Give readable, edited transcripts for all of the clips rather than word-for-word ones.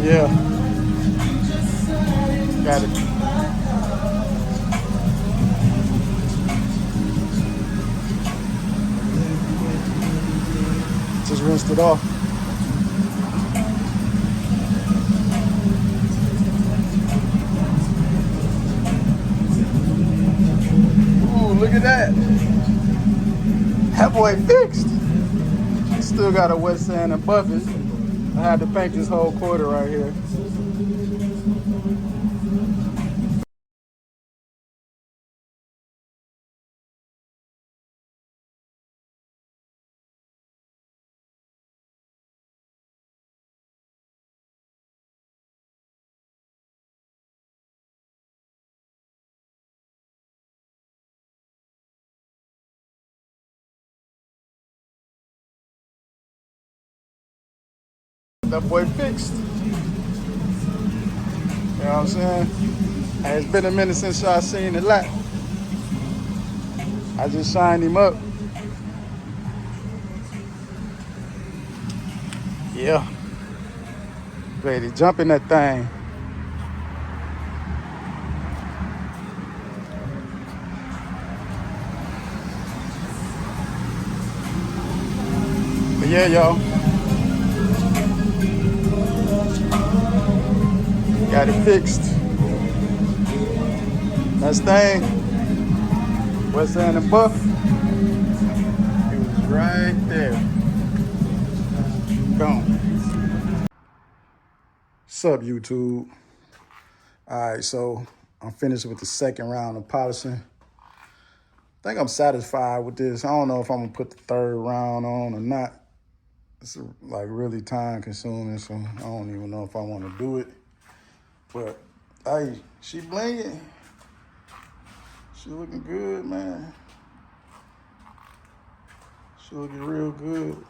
Yeah, got it. Just rinsed it off. Ooh, look at that. That boy fixed. Still got a wet sand and buff it. I had to paint this whole quarter right here. That boy fixed. You know what I'm saying? Hey, it's been a minute since I seen the lap. I just shined him up. Yeah. Ready to jump in that thing. But yeah, y'all. Got it fixed. That thing, what's in the buff? It was right there. Boom. Sup, YouTube? All right, so I'm finished with the second round of polishing. I think I'm satisfied with this. I don't know if I'm gonna put the third round on or not. It's like really time consuming, so I don't even know if I want to do it. But hey, she blinging. She looking good, man. She looking real good.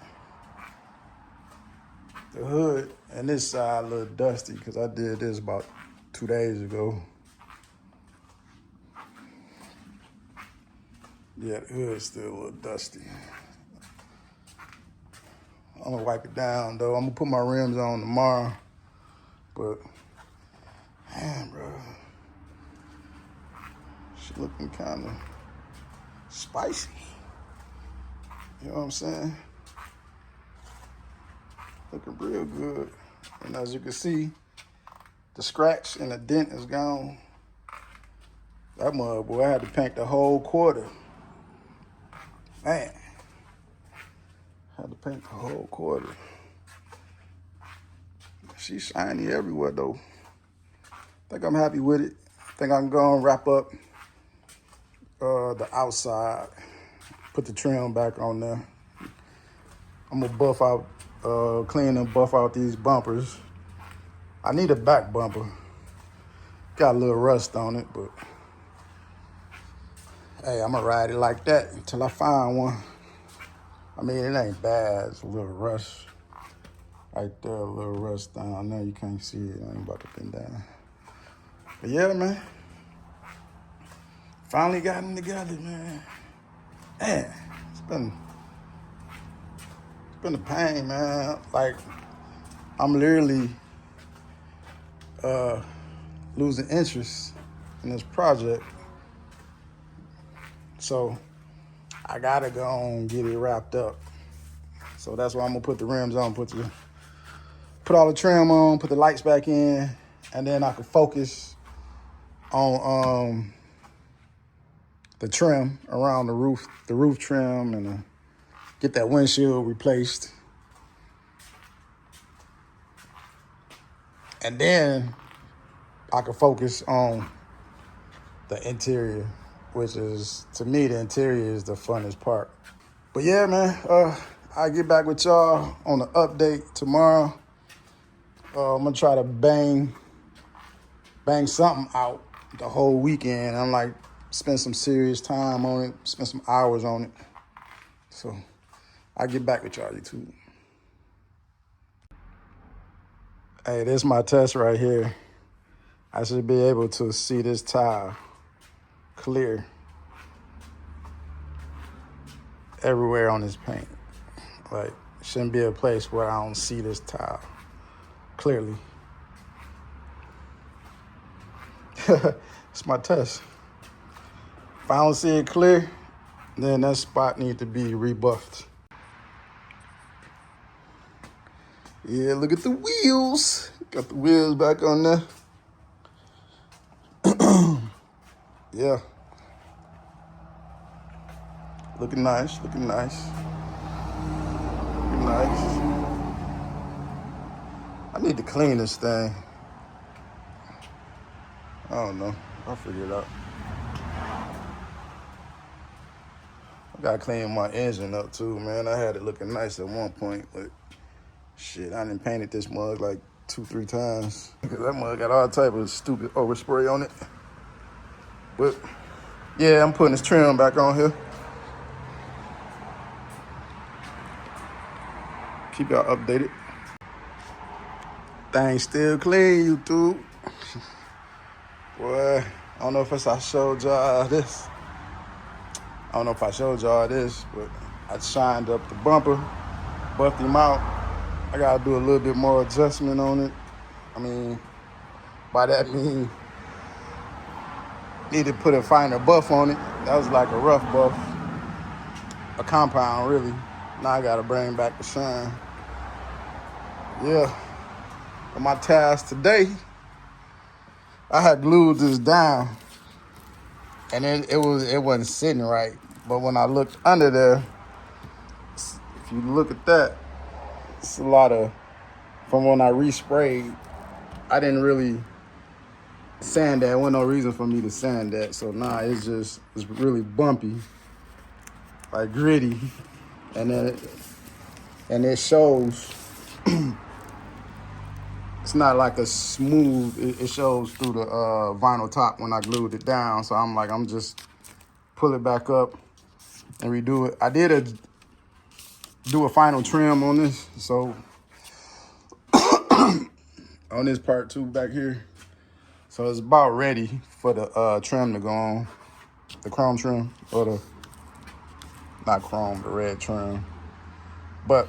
The hood and this side a little dusty because I did this about 2 days ago. Yeah, the hood's still a little dusty. I'm gonna wipe it down though. I'm gonna put my rims on tomorrow. But, man, bro. She looking kind of spicy. You know what I'm saying? Looking real good. And as you can see, the scratch and the dent is gone. That mud, boy, I had to paint the whole quarter. Man, I had to paint the whole quarter. She's shiny everywhere, though. I think I'm happy with it. I think I can go and wrap up the outside, put the trim back on there. I'm gonna buff out, clean and buff out these bumpers. I need a back bumper. Got a little rust on it, but hey, I'm gonna ride it like that until I find one. I mean, it ain't bad. It's a little rust right there, a little rust down there. You can't see it. I ain't about to bend down. But yeah, man. Finally got them together, man. Man, it's been a pain, man. Like, I'm literally losing interest in this project. So I gotta go and get it wrapped up. So that's why I'm gonna put the rims on, put all the trim on, put the lights back in, and then I can focus on the trim around the roof trim, and get that windshield replaced. And then I can focus on the interior, which is, to me, the interior is the funnest part. But yeah, man, I'll get back with y'all on the update tomorrow. I'm gonna try to bang something out the whole weekend. I'm like, spend some serious time on it, spend some hours on it. So I'll get back with y'all, YouTube. Hey, this is my test right here. I should be able to see this tile clear everywhere on this paint. Like, shouldn't be a place where I don't see this tile clearly. It's my test. If I don't see it clear, then that spot needs to be rebuffed. Yeah, look at the wheels. Got the wheels back on there. Yeah. Looking nice, looking nice. Looking nice. I need to clean this thing. I don't know. I'll figure it out. I gotta clean my engine up too, man. I had it looking nice at one point, but shit, I done painted this mug like 2-3 times. That mug got all type of stupid overspray on it. But yeah, I'm putting this trim back on here. Keep y'all updated. Thing still clean, YouTube. Boy, I don't know if I showed y'all this. But I shined up the bumper, buffed him out. I gotta do a little bit more adjustment on it. I mean, by that mean, need to put a finer buff on it. That was like a rough buff, a compound really. Now I gotta bring back the shine. Yeah, for my task today, I had glued this down, and it wasn't sitting right. But when I looked under there, if you look at that, it's a lot of, from when I resprayed, I didn't really sand that. There wasn't no reason for me to sand that. So nah, it's really bumpy, like gritty, and it shows. It's not like a smooth. It shows through the vinyl top when I glued it down. So I'm just pull it back up and redo it. I did do a final trim on this, so on this part too back here. So it's about ready for the trim to go on, the chrome trim, or not chrome, the red trim. But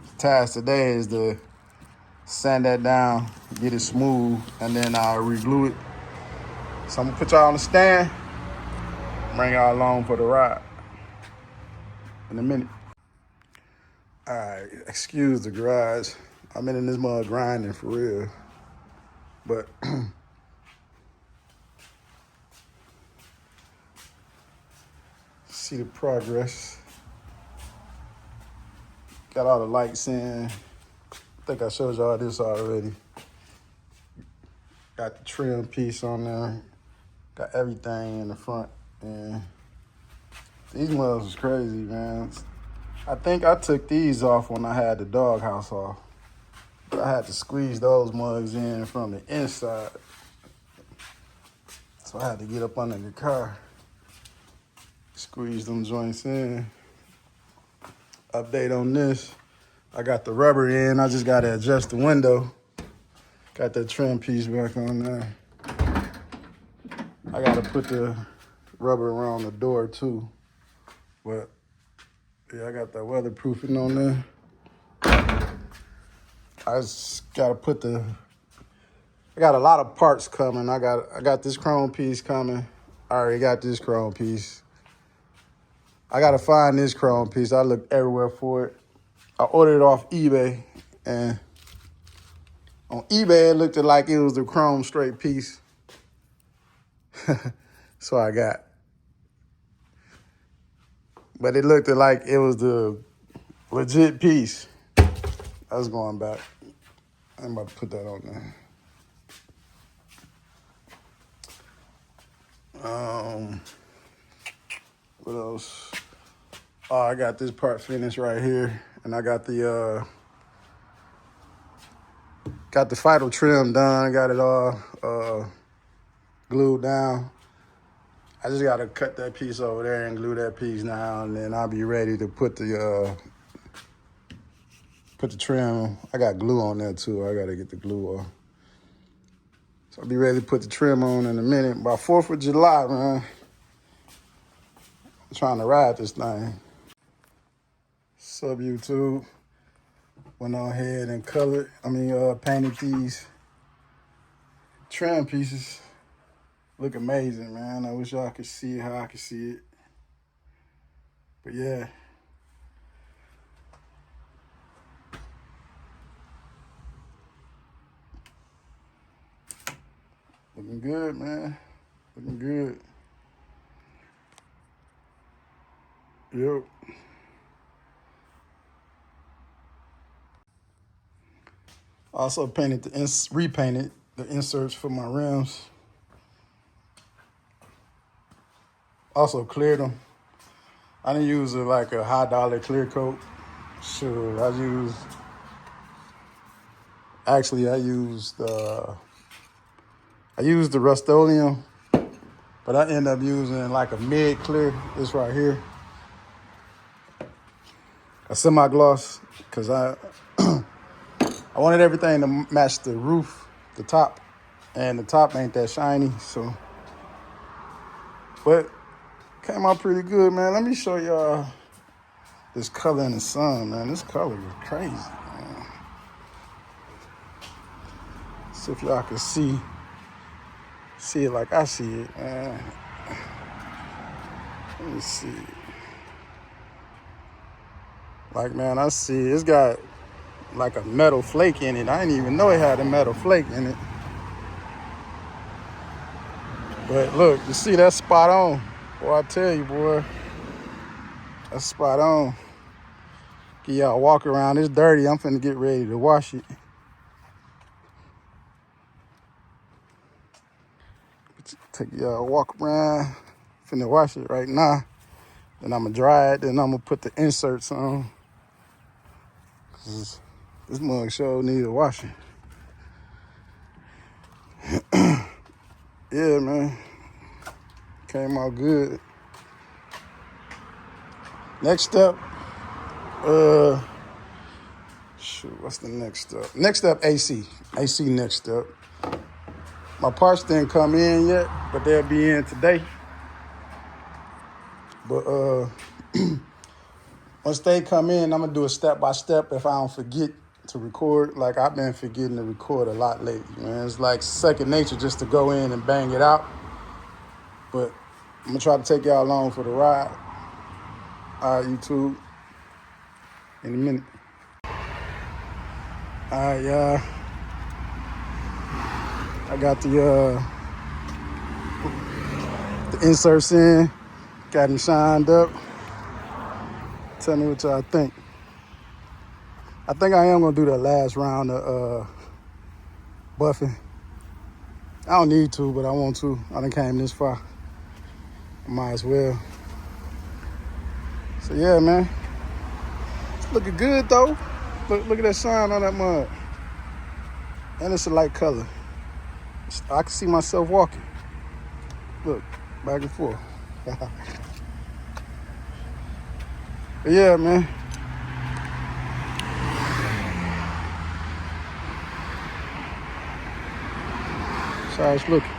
the task today is to sand that down, get it smooth, and then I'll re-glue it. So I'm gonna put y'all on the stand, bring y'all along for the ride in a minute. All right, excuse the garage. I've been in this mug grinding for real, but see the progress. Got all the lights in. I think I showed y'all this already. Got the trim piece on there. Got everything in the front. And these mugs was crazy, man. I think I took these off when I had the doghouse off. But I had to squeeze those mugs in from the inside. So I had to get up under the car, squeeze them joints in. Update on this. I got the rubber in. I just got to adjust the window. Got that trim piece back on there. I got to put the rubber around the door too. But yeah, I got that weatherproofing on there. I just got to put I got a lot of parts coming. I got this chrome piece coming. I already got this chrome piece. I got to find this chrome piece. I looked everywhere for it. I ordered it off eBay, and on eBay, it looked like it was the chrome straight piece. So I got. But it looked like it was the legit piece. I was going back. I'm about to put that on there. What else? Oh, I got this part finished right here, and I got the final trim done. I got it all glued down. I just gotta cut that piece over there and glue that piece now, and then I'll be ready to put the trim. I got glue on there too. I gotta get the glue off. So I'll be ready to put the trim on in a minute. By 4th of July, man, I'm trying to ride this thing. Sub YouTube. Went on ahead and painted these trim pieces. Look amazing, man. I wish y'all could see how I could see it. But yeah. Looking good, man. Looking good. Yep. Also repainted the inserts for my rims. Also cleared them. I didn't use like a high dollar clear coat. Sure, I used the Rust-Oleum, but I ended up using like a mid clear. This right here, a semi-gloss, because I wanted everything to match the roof, the top, and the top ain't that shiny. So, but came out pretty good, man. Let me show y'all this color in the sun, man. This color is crazy, man. See if y'all can see it like I see it, man. Let me see. Like, man, I see it's got like a metal flake in it. I didn't even know it had a metal flake in it. But look, you see, that's spot on. Boy, I tell you, boy, that's spot on. Give y'all a walk around. It's dirty. I'm finna get ready to wash it. Take y'all a walk around. Finna wash it right now. Then I'm gonna dry it. Then I'm gonna put the inserts on. This mug sure need a washing. Yeah, man. Came out good. Next step, shoot, what's the next step? Next step, AC. AC next step. My parts didn't come in yet, but they'll be in today. But once they come in, I'm gonna do a step-by-step if I don't forget to record. Like, I've been forgetting to record a lot lately, man. It's like second nature just to go in and bang it out. But I'm gonna try to take y'all along for the ride. All right, YouTube. In a minute. All right, y'all. I got the inserts in. Got them shined up. Tell me what y'all think. I think I am gonna do that last round of buffing. I don't need to, but I want to. I done came this far. I might as well. So yeah, man. It's looking good though. Look at that shine on that mud. And it's a light color. I can see myself walking. Look, back and forth. But yeah, man. That's how it's looking.